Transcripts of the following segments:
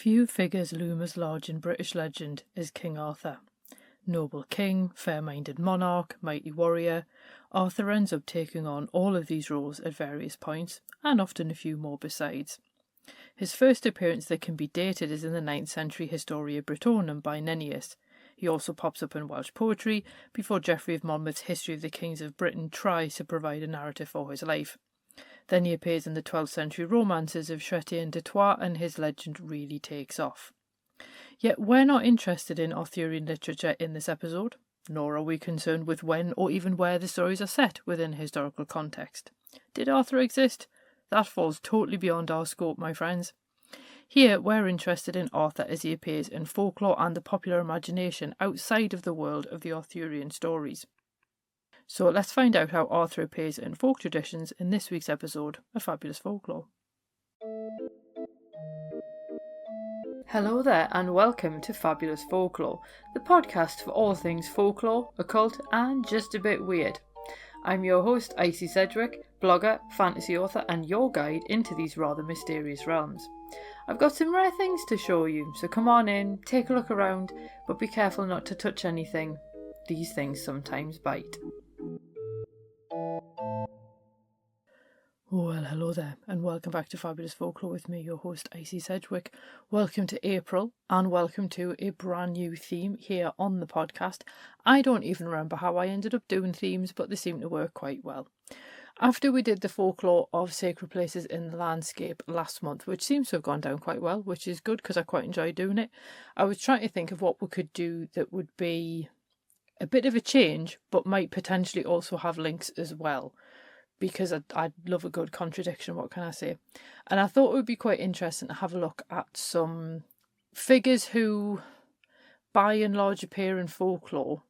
Few figures loom as large in British legend as King Arthur. Noble king, fair-minded monarch, mighty warrior, Arthur ends up taking on all of these roles at various points, and often a few more besides. His first appearance that can be dated is in the 9th century Historia Brittonum by Nennius. He also pops up in Welsh poetry, before Geoffrey of Monmouth's History of the Kings of Britain tries to provide a narrative for his life. Then he appears in the 12th century romances of Chrétien de Troyes, and his legend really takes off. Yet we're not interested in Arthurian literature in this episode, nor are we concerned with when or even where the stories are set within a historical context. Did Arthur exist? That falls totally beyond our scope, my friends. Here we're interested in Arthur as he appears in folklore and the popular imagination outside of the world of the Arthurian stories. So let's find out how Arthur appears in folk traditions in this week's episode of Fabulous Folklore. Hello there and welcome to Fabulous Folklore, the podcast for all things folklore, occult and just a bit weird. I'm your host Icy Sedgwick, blogger, fantasy author and your guide into these rather mysterious realms. I've got some rare things to show you, so come on in, take a look around, but be careful not to touch anything. These things sometimes bite. Well, hello there, and welcome back to Fabulous Folklore with me, your host, Icy Sedgwick. Welcome to April, and welcome to a brand new theme here on the podcast. I don't even remember how I ended up doing themes, but they seem to work quite well. After we did the folklore of sacred places in the landscape last month, which seems to have gone down quite well, which is good because I quite enjoy doing it, I was trying to think of what we could do that would be a bit of a change, but might potentially also have links as well. Because I love a good contradiction, what can I say? And I thought it would be quite interesting to have a look at some figures who, by and large, appear in folklore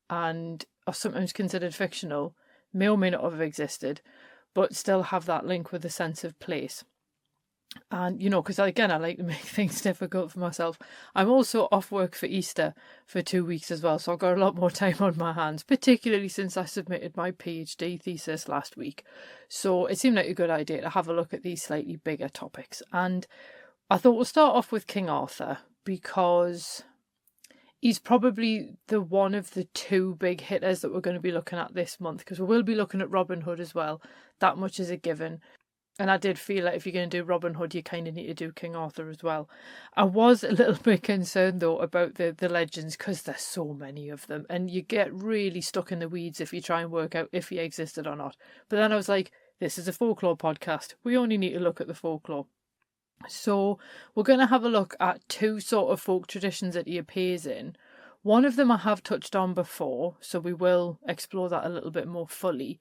and are sometimes considered fictional, may or may not have existed, but still have that link with a sense of place. And, because again, I like to make things difficult for myself. I'm also off work for Easter for 2 weeks as well, so I've got a lot more time on my hands, particularly since I submitted my PhD thesis last week. So it seemed like a good idea to have a look at these slightly bigger topics. And I thought we'll start off with King Arthur, because he's probably the one of the two big hitters that we're going to be looking at this month, because we will be looking at Robin Hood as well. That much is a given. And I did feel like if you're going to do Robin Hood, you kind of need to do King Arthur as well. I was a little bit concerned, though, about the legends, because there's so many of them. And you get really stuck in the weeds if you try and work out if he existed or not. But then I was like, this is a folklore podcast. We only need to look at the folklore. So we're going to have a look at two sort of folk traditions that he appears in. One of them I have touched on before, so we will explore that a little bit more fully.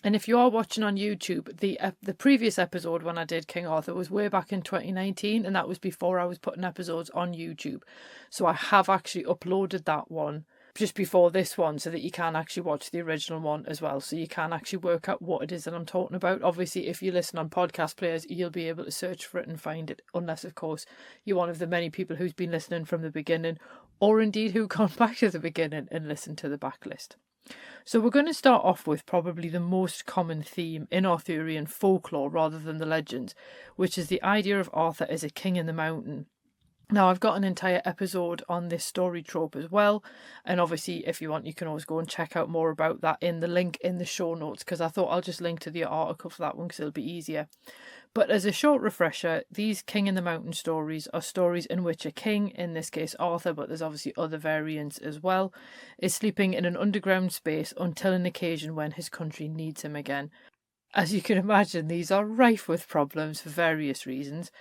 And if you are watching on YouTube, the previous episode when I did King Arthur was way back in 2019, and that was before I was putting episodes on YouTube. So I have actually uploaded that one just before this one so that you can actually watch the original one as well. So you can actually work out what it is that I'm talking about. Obviously, if you listen on podcast players, you'll be able to search for it and find it, unless, of course, you're one of the many people who's been listening from the beginning, or indeed who've gone back to the beginning and listened to the backlist. So we're going to start off with probably the most common theme in Arthurian folklore rather than the legends, which is the idea of Arthur as a king in the mountain. Now, I've got an entire episode on this story trope as well, and obviously if you want you can always go and check out more about that in the link in the show notes, because I thought I'll just link to the article for that one because it'll be easier. But as a short refresher, these King in the Mountain stories are stories in which a king, in this case Arthur, but there's obviously other variants as well, is sleeping in an underground space until an occasion when his country needs him again. As you can imagine, these are rife with problems for various reasons,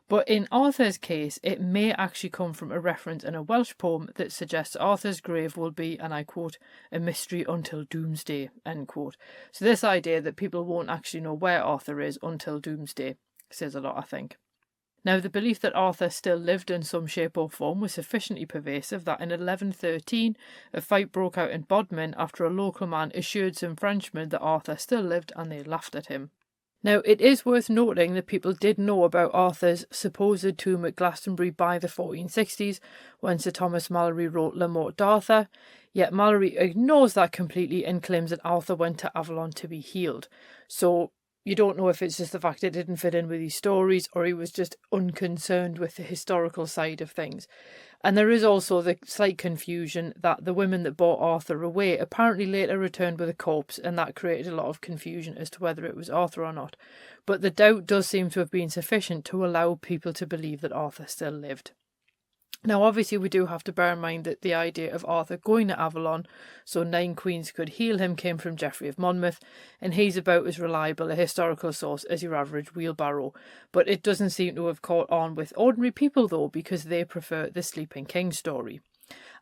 but in Arthur's case, it may actually come from a reference in a Welsh poem that suggests Arthur's grave will be, and I quote, a mystery until doomsday, end quote. So this idea that people won't actually know where Arthur is until doomsday says a lot, I think. Now, the belief that Arthur still lived in some shape or form was sufficiently pervasive that in 1113, a fight broke out in Bodmin after a local man assured some Frenchmen that Arthur still lived, and they laughed at him. Now, it is worth noting that people did know about Arthur's supposed tomb at Glastonbury by the 1460s, when Sir Thomas Malory wrote La Morte d'Arthur, yet Malory ignores that completely and claims that Arthur went to Avalon to be healed. So You don't know if it's just the fact it didn't fit in with these stories or he was just unconcerned with the historical side of things. And there is also the slight confusion that the women that brought Arthur away apparently later returned with a corpse, and that created a lot of confusion as to whether it was Arthur or not. But the doubt does seem to have been sufficient to allow people to believe that Arthur still lived. Now, obviously, we do have to bear in mind that the idea of Arthur going to Avalon so 9 queens could heal him came from Geoffrey of Monmouth, and he's about as reliable a historical source as your average wheelbarrow. But it doesn't seem to have caught on with ordinary people, though, because they prefer the Sleeping King story.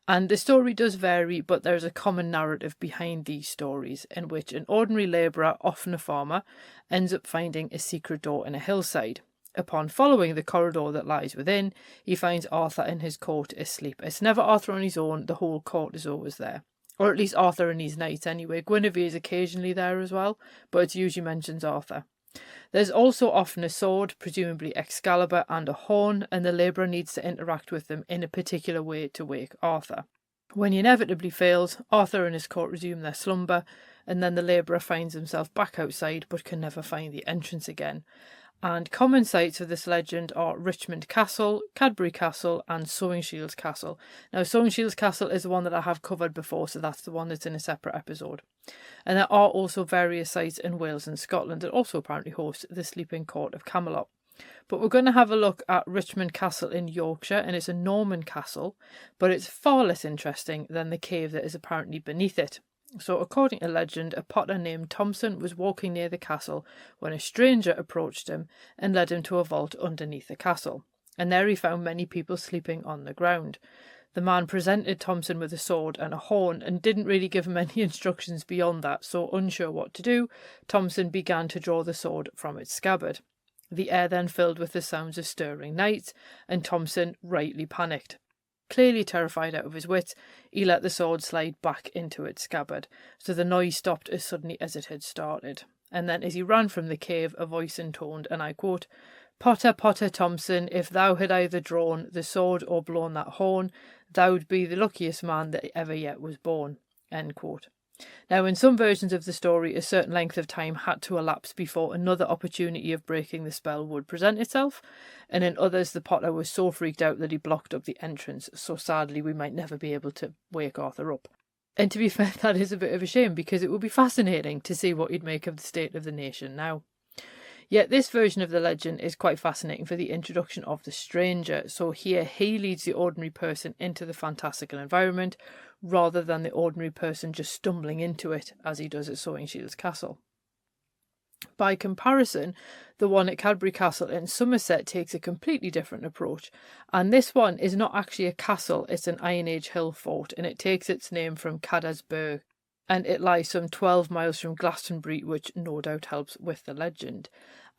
And the story does vary, but there's a common narrative behind these stories, in which an ordinary labourer, often a farmer, ends up finding a secret door in a hillside. Upon following the corridor that lies within, he finds Arthur in his court asleep. It's never Arthur on his own, the whole court is always there. Or at least Arthur and his knights anyway. Guinevere is occasionally there as well, but it usually mentions Arthur. There's also often a sword, presumably Excalibur, and a horn, and the labourer needs to interact with them in a particular way to wake Arthur. When he inevitably fails, Arthur and his court resume their slumber, and then the labourer finds himself back outside but can never find the entrance again. And common sites of this legend are Richmond Castle, Cadbury Castle, and Sewing Shields Castle. Now, Sewing Shields Castle is the one that I have covered before, so that's the one that's in a separate episode. And there are also various sites in Wales and Scotland that also apparently host the Sleeping Court of Camelot. But we're going to have a look at Richmond Castle in Yorkshire, and it's a Norman castle, but it's far less interesting than the cave that is apparently beneath it. So, according to legend, a potter named Thompson was walking near the castle when a stranger approached him and led him to a vault underneath the castle, and there he found many people sleeping on the ground. The man presented Thompson with a sword and a horn and didn't really give him any instructions beyond that, so unsure what to do, Thompson began to draw the sword from its scabbard. The air then filled with the sounds of stirring knights, and Thompson rightly panicked. Clearly terrified out of his wits, he let the sword slide back into its scabbard, so the noise stopped as suddenly as it had started. And then as he ran from the cave, a voice intoned, and I quote, "Potter, Potter Thompson, if thou had either drawn the sword or blown that horn, thou'd be the luckiest man that ever yet was born." End quote. Now, in some versions of the story, a certain length of time had to elapse before another opportunity of breaking the spell would present itself, and in others the potter was so freaked out that he blocked up the entrance, so sadly we might never be able to wake Arthur up. And to be fair, that is a bit of a shame, because it would be fascinating to see what he'd make of the state of the nation now. Yet this version of the legend is quite fascinating for the introduction of the stranger, so here he leads the ordinary person into the fantastical environment, rather than the ordinary person just stumbling into it, as he does at Sewing Shields Castle. By comparison, the one at Cadbury Castle in Somerset takes a completely different approach, and this one is not actually a castle, it's an Iron Age hill fort, and it takes its name from Cadasburg, and it lies some 12 miles from Glastonbury, which no doubt helps with the legend.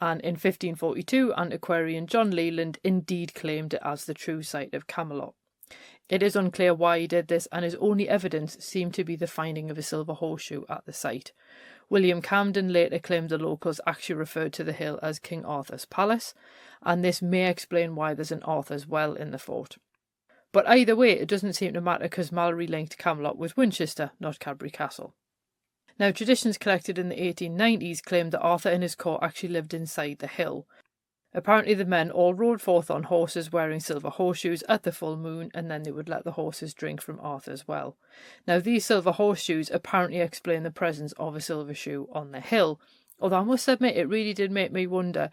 And in 1542, antiquarian John Leland indeed claimed it as the true site of Camelot. It is unclear why he did this, and his only evidence seemed to be the finding of a silver horseshoe at the site. William Camden later claimed the locals actually referred to the hill as King Arthur's Palace, and this may explain why there's an Arthur's Well in the fort. But either way, it doesn't seem to matter, because Mallory linked Camelot with Winchester, not Cadbury Castle. Now, traditions collected in the 1890s claimed that Arthur and his court actually lived inside the hill. Apparently the men all rode forth on horses wearing silver horseshoes at the full moon, and then they would let the horses drink from Arthur's well. Now, these silver horseshoes apparently explain the presence of a silver shoe on the hill, although I must admit it really did make me wonder,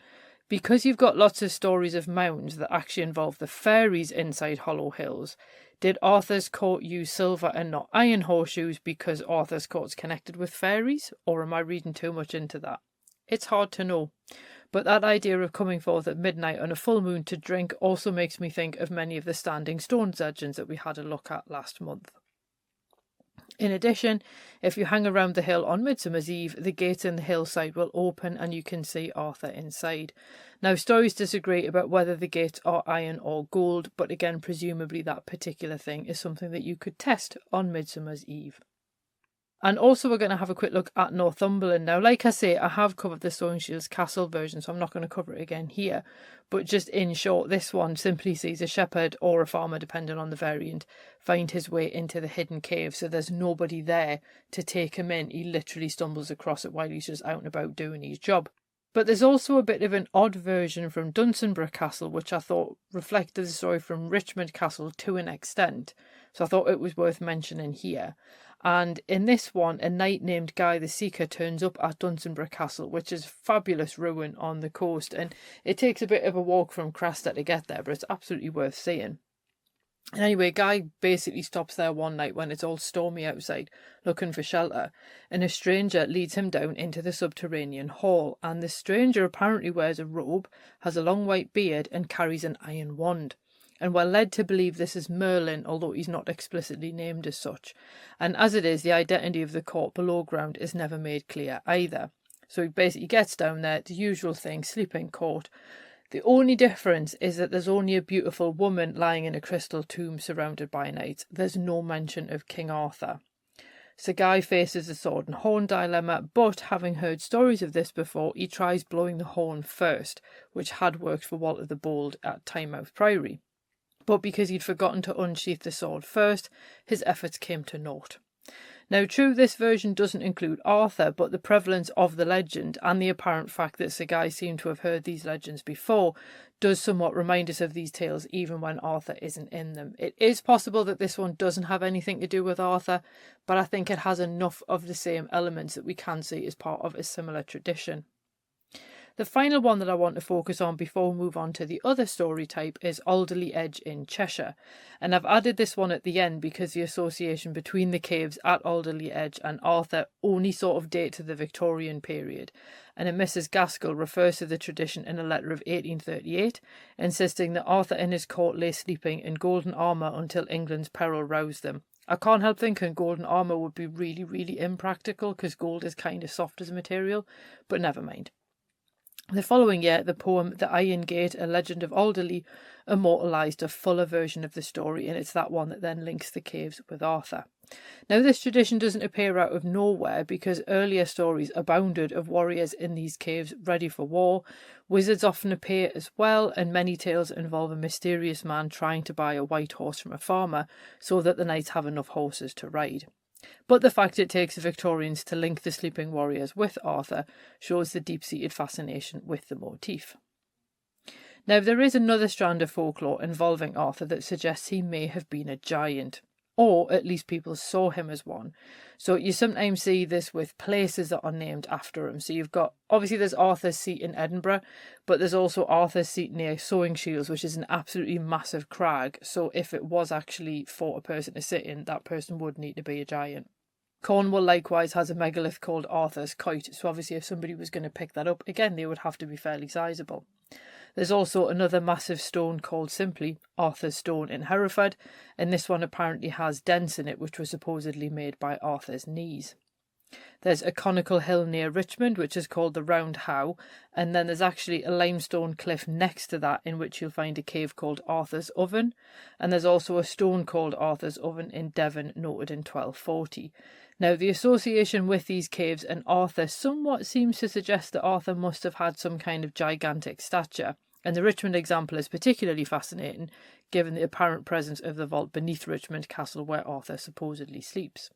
because you've got lots of stories of mounds that actually involve the fairies inside hollow hills, did Arthur's court use silver and not iron horseshoes because Arthur's court's connected with fairies, or am I reading too much into that? It's hard to know. But that idea of coming forth at midnight on a full moon to drink also makes me think of many of the standing stone legends that we had a look at last month. In addition, if you hang around the hill on Midsummer's Eve, the gates in the hillside will open and you can see Arthur inside. Now, stories disagree about whether the gates are iron or gold, but again, presumably that particular thing is something that you could test on Midsummer's Eve. And also we're going to have a quick look at Northumberland. Now, like I say, I have covered the Sewing Shields Castle version, so I'm not going to cover it again here. But just in short, this one simply sees a shepherd or a farmer, depending on the variant, find his way into the hidden cave. So there's nobody there to take him in. He literally stumbles across it while he's just out and about doing his job. But there's also a bit of an odd version from Dunstanburgh Castle, which I thought reflected the story from Richmond Castle to an extent. So I thought it was worth mentioning here. And in this one, a knight named Guy the Seeker turns up at Dunstanburgh Castle, which is a fabulous ruin on the coast. And it takes a bit of a walk from Cresta to get there, but it's absolutely worth seeing. And anyway, Guy basically stops there one night when it's all stormy outside, looking for shelter, and a stranger leads him down into the subterranean hall, and the stranger apparently wears a robe, has a long white beard, and carries an iron wand. And we're led to believe this is Merlin, although he's not explicitly named as such. And as it is, the identity of the court below ground is never made clear either. So he basically gets down there, the usual thing, sleeping court. The only difference is that there's only a beautiful woman lying in a crystal tomb surrounded by knights. There's no mention of King Arthur. So Guy faces a sword and horn dilemma, but having heard stories of this before, he tries blowing the horn first, which had worked for Walter the Bold at Tynemouth Priory. But because he'd forgotten to unsheath the sword first, his efforts came to naught. Now, true, this version doesn't include Arthur, but the prevalence of the legend and the apparent fact that Sir Guy seemed to have heard these legends before does somewhat remind us of these tales even when Arthur isn't in them. It is possible that this one doesn't have anything to do with Arthur, but I think it has enough of the same elements that we can see as part of a similar tradition. The final one that I want to focus on before we move on to the other story type is Alderley Edge in Cheshire. And I've added this one at the end because the association between the caves at Alderley Edge and Arthur only sort of date to the Victorian period. And Mrs. Gaskell refers to the tradition in a letter of 1838, insisting that Arthur and his court lay sleeping in golden armour until England's peril roused them. I can't help thinking golden armour would be really, really impractical because gold is kind of soft as a material, but never mind. The following year, the poem The Iron Gate, A Legend of Alderley, immortalised a fuller version of the story, and it's that one that then links the caves with Arthur. Now, this tradition doesn't appear out of nowhere because earlier stories abounded of warriors in these caves ready for war. Wizards often appear as well, and many tales involve a mysterious man trying to buy a white horse from a farmer so that the knights have enough horses to ride. But the fact it takes the Victorians to link the sleeping warriors with Arthur shows the deep-seated fascination with the motif. Now, there is another strand of folklore involving Arthur that suggests he may have been a giant, or at least people saw him as one. So you sometimes see this with places that are named after him. So you've got, obviously there's Arthur's Seat in Edinburgh, but there's also Arthur's Seat near Sowing Shields, which is an absolutely massive crag. So if it was actually for a person to sit in, that person would need to be a giant. Cornwall likewise has a megalith called Arthur's Coit, so obviously if somebody was going to pick that up, again, they would have to be fairly sizable. There's also another massive stone called simply Arthur's Stone in Hereford, and this one apparently has dents in it which were supposedly made by Arthur's knees. There's a conical hill near Richmond which is called the Round How, and then there's actually a limestone cliff next to that in which you'll find a cave called Arthur's Oven, and there's also a stone called Arthur's Oven in Devon noted in 1240. Now, the association with these caves and Arthur somewhat seems to suggest that Arthur must have had some kind of gigantic stature, and the Richmond example is particularly fascinating, given the apparent presence of the vault beneath Richmond Castle where Arthur supposedly sleeps.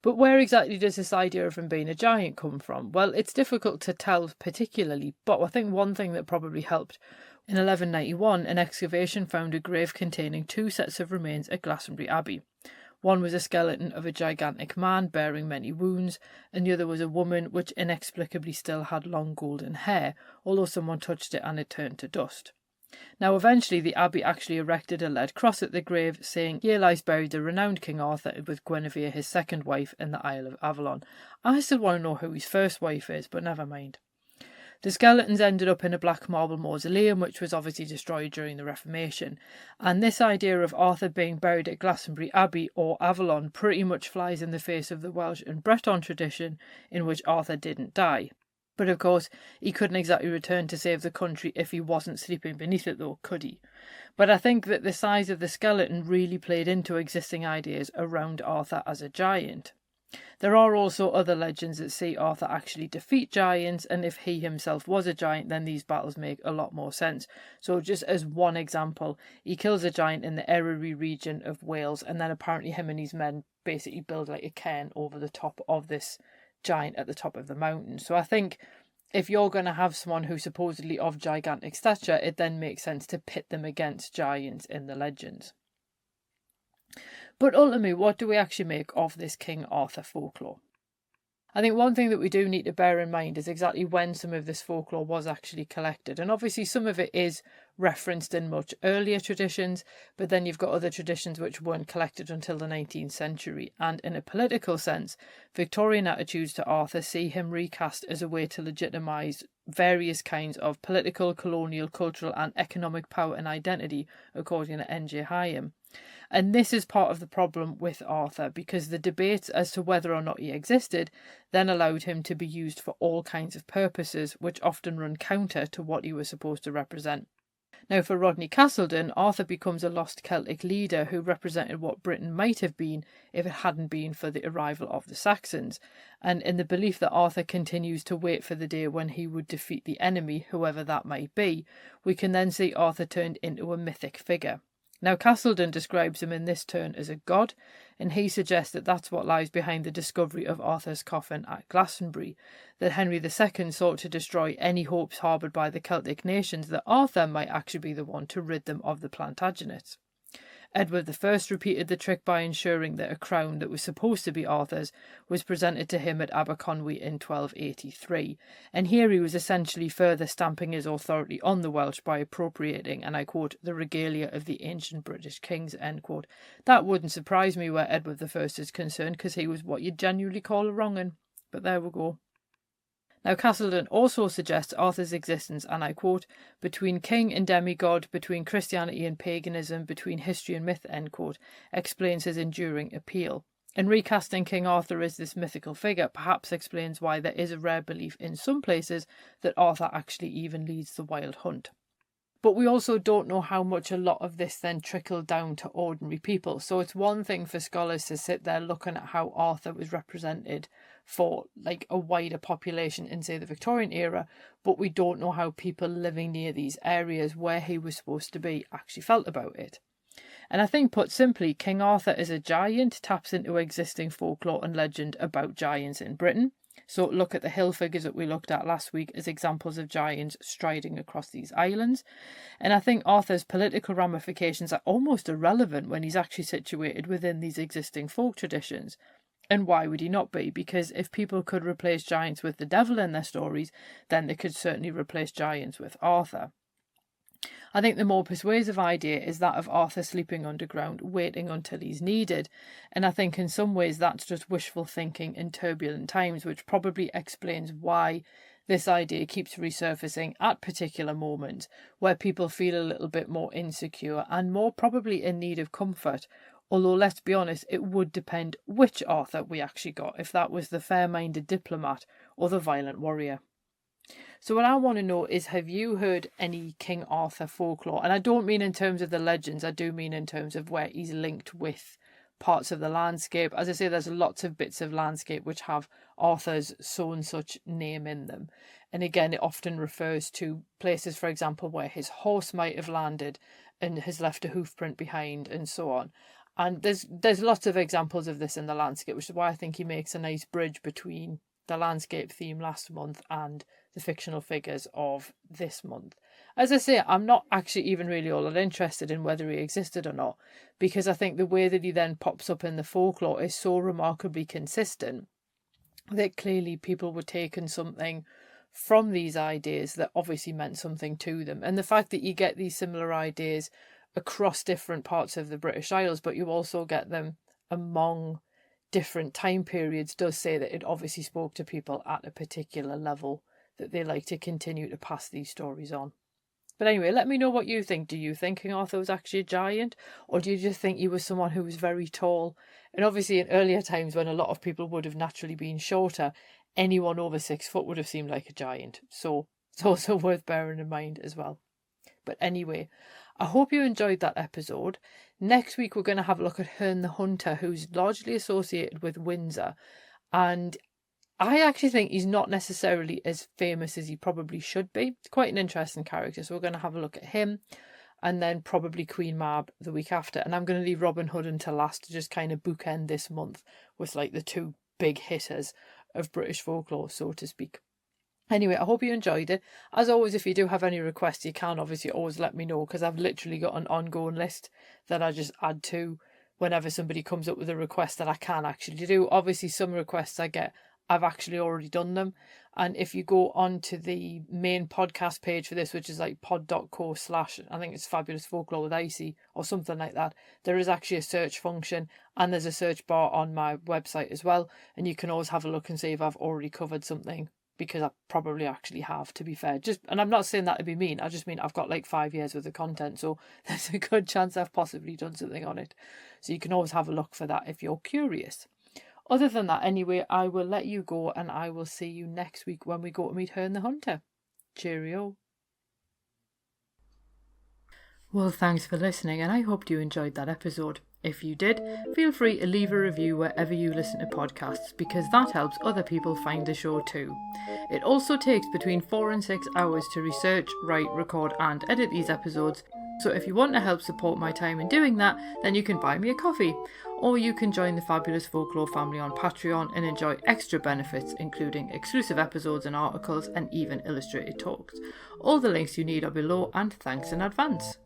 But where exactly does this idea of him being a giant come from? Well, it's difficult to tell particularly, but I think one thing that probably helped. In 1191, an excavation found a grave containing 2 sets of remains at Glastonbury Abbey. One was a skeleton of a gigantic man bearing many wounds, and the other was a woman which inexplicably still had long golden hair, although someone touched it and it turned to dust. Now, eventually, the abbey actually erected a lead cross at the grave, saying, "Here lies buried the renowned King Arthur with Guinevere, his second wife, in the Isle of Avalon." I still want to know who his first wife is, but never mind. The skeletons ended up in a black marble mausoleum, which was obviously destroyed during the Reformation. And this idea of Arthur being buried at Glastonbury Abbey or Avalon pretty much flies in the face of the Welsh and Breton tradition in which Arthur didn't die. But of course, he couldn't exactly return to save the country if he wasn't sleeping beneath it though, could he? But I think that the size of the skeleton really played into existing ideas around Arthur as a giant. There are also other legends that see Arthur actually defeat giants, and if he himself was a giant, then these battles make a lot more sense. So just as one example, he kills a giant in the Eryri region of Wales, and then apparently him and his men basically build like a cairn over the top of this giant at the top of the mountain. So I think if you're going to have someone who's supposedly of gigantic stature, it then makes sense to pit them against giants in the legends. But ultimately, what do we actually make of this King Arthur folklore? I think one thing that we do need to bear in mind is exactly when some of this folklore was actually collected. And obviously some of it is referenced in much earlier traditions, but then you've got other traditions which weren't collected until the 19th century. And in a political sense, Victorian attitudes to Arthur see him recast as a way to legitimise various kinds of political, colonial, cultural and economic power and identity, according to N.J. Hyam. And this is part of the problem with Arthur, because the debates as to whether or not he existed then allowed him to be used for all kinds of purposes, which often run counter to what he was supposed to represent. Now, for Rodney Castleton, Arthur becomes a lost Celtic leader who represented what Britain might have been if it hadn't been for the arrival of the Saxons. And in the belief that Arthur continues to wait for the day when he would defeat the enemy, whoever that might be, we can then see Arthur turned into a mythic figure. Now, Castleton describes him in this turn as a god, and he suggests that that's what lies behind the discovery of Arthur's coffin at Glastonbury, that Henry II sought to destroy any hopes harboured by the Celtic nations that Arthur might actually be the one to rid them of the Plantagenets. Edward I repeated the trick by ensuring that a crown that was supposed to be Arthur's was presented to him at Aberconwy in 1283, and here he was essentially further stamping his authority on the Welsh by appropriating, and I quote, the regalia of the ancient British kings, end quote. That wouldn't surprise me where Edward I is concerned, because he was what you'd genuinely call a wrong'un. But there we go. Now, Castleton also suggests Arthur's existence, and I quote, between king and demigod, between Christianity and paganism, between history and myth, end quote, explains his enduring appeal. And recasting King Arthur as this mythical figure perhaps explains why there is a rare belief in some places that Arthur actually even leads the wild hunt. But we also don't know how much a lot of this then trickled down to ordinary people. So it's one thing for scholars to sit there looking at how Arthur was represented for like a wider population in, say, the Victorian era, but we don't know how people living near these areas where he was supposed to be actually felt about it. And I think, put simply, King Arthur as a giant taps into existing folklore and legend about giants in Britain. So look at the hill figures that we looked at last week as examples of giants striding across these islands. And I think Arthur's political ramifications are almost irrelevant when he's actually situated within these existing folk traditions. And why would he not be? Because if people could replace giants with the devil in their stories, then they could certainly replace giants with Arthur. I think the more persuasive idea is that of Arthur sleeping underground, waiting until he's needed. And I think in some ways that's just wishful thinking in turbulent times, which probably explains why this idea keeps resurfacing at particular moments where people feel a little bit more insecure and more probably in need of comfort. Although, let's be honest, it would depend which Arthur we actually got, if that was the fair-minded diplomat or the violent warrior. So what I want to know is, have you heard any King Arthur folklore? And I don't mean in terms of the legends, I do mean in terms of where he's linked with parts of the landscape. As I say, there's lots of bits of landscape which have Arthur's so and such name in them. And again, it often refers to places, for example, where his horse might have landed and has left a hoof print behind and so on. And there's lots of examples of this in the landscape, which is why I think he makes a nice bridge between the landscape theme last month and the fictional figures of this month. As I say, I'm not actually even really all that interested in whether he existed or not, because I think the way that he then pops up in the folklore is so remarkably consistent that clearly people were taking something from these ideas that obviously meant something to them. And the fact that you get these similar ideas across different parts of the British Isles, but you also get them among different time periods, does say that it obviously spoke to people at a particular level that they like to continue to pass these stories on. But anyway, let me know what you think. Do you think King Arthur was actually a giant? Or do you just think he was someone who was very tall? And obviously in earlier times when a lot of people would have naturally been shorter, anyone over 6 foot would have seemed like a giant. So it's also worth bearing in mind as well. But anyway, I hope you enjoyed that episode. Next week we're going to have a look at Herne the Hunter, who's largely associated with Windsor. And I actually think he's not necessarily as famous as he probably should be. It's quite an interesting character, so we're going to have a look at him, and then probably Queen Mab the week after. And I'm going to leave Robin Hood until last to just kind of bookend this month with like the 2 big hitters of British folklore, so to speak. Anyway, I hope you enjoyed it. As always, if you do have any requests, you can obviously always let me know, because I've literally got an ongoing list that I just add to whenever somebody comes up with a request that I can actually do. Obviously, some requests I get, I've actually already done them. And if you go onto the main podcast page for this, which is like pod.co/ I think it's Fabulous Folklore with Icy or something like that, there is actually a search function, and there's a search bar on my website as well. And you can always have a look and see if I've already covered something, because I probably actually have, to be fair. And I'm not saying that to be mean, I just mean I've got like 5 years worth of content, so there's a good chance I've possibly done something on it. So you can always have a look for that if you're curious. Other than that, anyway, I will let you go, and I will see you next week when we go to meet Herne the Hunter. Cheerio. Well, thanks for listening, and I hope you enjoyed that episode. If you did, feel free to leave a review wherever you listen to podcasts, because that helps other people find the show too. It also takes between 4 and 6 hours to research, write, record and edit these episodes, so if you want to help support my time in doing that, then you can buy me a coffee, or you can join the Fabulous Folklore family on Patreon and enjoy extra benefits, including exclusive episodes and articles and even illustrated talks. All the links you need are below, and thanks in advance.